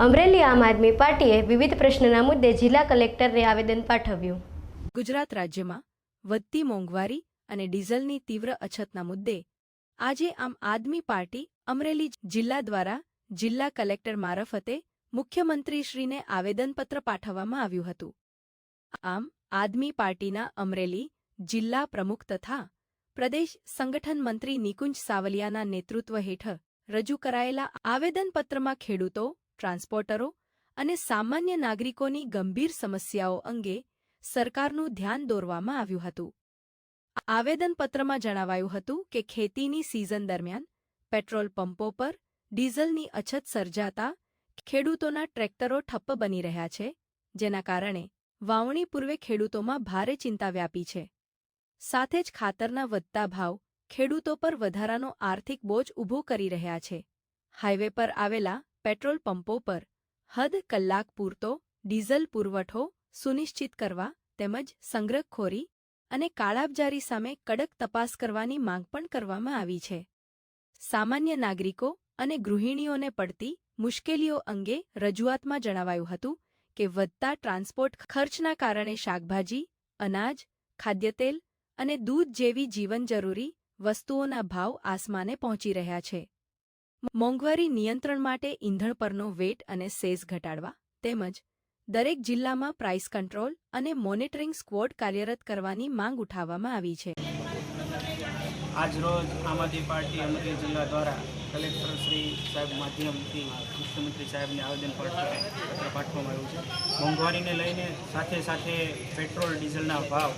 અમરેલી આમ આદમી પાર્ટીએ વિવિધ પ્રશ્નના મુદ્દે જિલ્લા કલેક્ટરને આવેદન પાઠવ્યું. ગુજરાત રાજ્યમાં વધતી મોંઘવારી અને ડીઝલની તીવ્ર અછતના મુદ્દે આજે આમ આદમી પાર્ટી અમરેલી જિલ્લા દ્વારા જિલ્લા કલેક્ટર મારફતે મુખ્યમંત્રીશ્રીને આવેદનપત્ર પાઠવવામાં આવ્યું હતું. આમ આદમી પાર્ટીના અમરેલી જિલ્લા પ્રમુખ તથા પ્રદેશ સંગઠન મંત્રી નિકુંજ સાવલિયાના નેતૃત્વ હેઠળ રજૂ કરાયેલા આવેદનપત્રમાં ખેડૂતો, ટ્રાન્સપોર્ટરો અને સામાન્ય નાગરિકોની ગંભીર સમસ્યાઓ અંગે સરકારનું ધ્યાન દોરવામાં આવ્યું હતું. આવેદનપત્રમાં જણાવાયું હતું કે ખેતીની સિઝન દરમિયાન પેટ્રોલ પંપો પર ડીઝલની અછત સર્જાતા ખેડૂતોના ટ્રેક્ટરો ઠપ્પ બની રહ્યા છે, જેના કારણે વાવણી પૂર્વે ખેડૂતોમાં ભારે ચિંતા વ્યાપી છે. સાથે જ ખાતરના વધતા ભાવ ખેડૂતો પર વધારાનો આર્થિક બોજ ઊભો કરી રહ્યા છે. હાઇવે પર આવેલા પેટ્રોલ પંપો પર હદ કલાક પૂરતો ડીઝલ પુરવઠો સુનિશ્ચિત કરવા તેમજ સંગ્રહખોરી અને કાળાબજારી સામે કડક તપાસ કરવાની માંગ પણ કરવામાં આવી છે. સામાન્ય નાગરિકો અને ગૃહિણીઓને પડતી મુશ્કેલીઓ અંગે રજૂઆતમાં જણાવાયું હતું કે વધતા ટ્રાન્સપોર્ટ ખર્ચના કારણે શાકભાજી, અનાજ, ખાદ્યતેલ અને દૂધ જેવી જીવનજરૂરી વસ્તુઓના ભાવ આસમાને પહોંચી રહ્યા છે. મોંઘવારી નિયંત્રણ માટે ઈંધણ પરનો વેટ અને સેસ ઘટાડવા તેમજ દરેક જિલ્લામાં પ્રાઇસ કંટ્રોલ અને મોનિટરિંગ સ્ક્વોડ કાર્યરત કરવાની માંગ ઉઠાવવામાં આવી છે. આજરોજ આમ આદમી પાર્ટી અમરેલી જિલ્લા દ્વારા કલેક્ટર શ્રી સાહેબ માધ્યમથી મુખ્યમંત્રી સાહેબને આવેદનપત્ર પાઠવવામાં આવ્યું છે. મોંઘવારીને લઈને સાથે સાથે પેટ્રોલ ડીઝલના ભાવ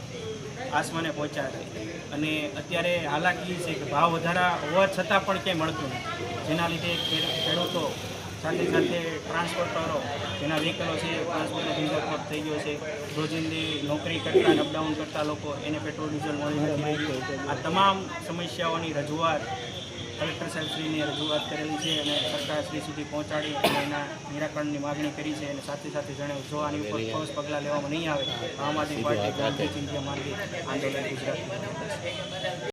આસમાને પહોંચ્યા છે અને અત્યારે હાલાકી છે કે ભાવ વધારા હોવા છતાં પણ ક્યાંય મળતું નથી, જેના લીધે ખેડૂતો સાથે સાથે ટ્રાન્સપોર્ટરો જેના વ્હીકલો છે ટ્રાન્સપોર્ટનો ધંધો ઠપ થઈ ગયો છે. રોજિંદી નોકરી કરતા અપડાઉન કરતા લોકો એને પેટ્રોલ ડીઝલ મળી નથી. આ તમામ સમસ્યાઓની રજૂઆત કલેક્ટર સાહેબશ્રીને રજૂઆત કરેલી છે અને સરકારશ્રી સુધી પહોંચાડી અને એના નિરાકરણની માગણી કરી છે. અને સાથે સાથે જણાવ્યું જો આની ઉપર ઠોસ પગલાં લેવામાં નહીં આવે આમ આદમી પાર્ટી ગાંધી ચિંધ્યા માર્ગે આંદોલન ગુજરાતમાં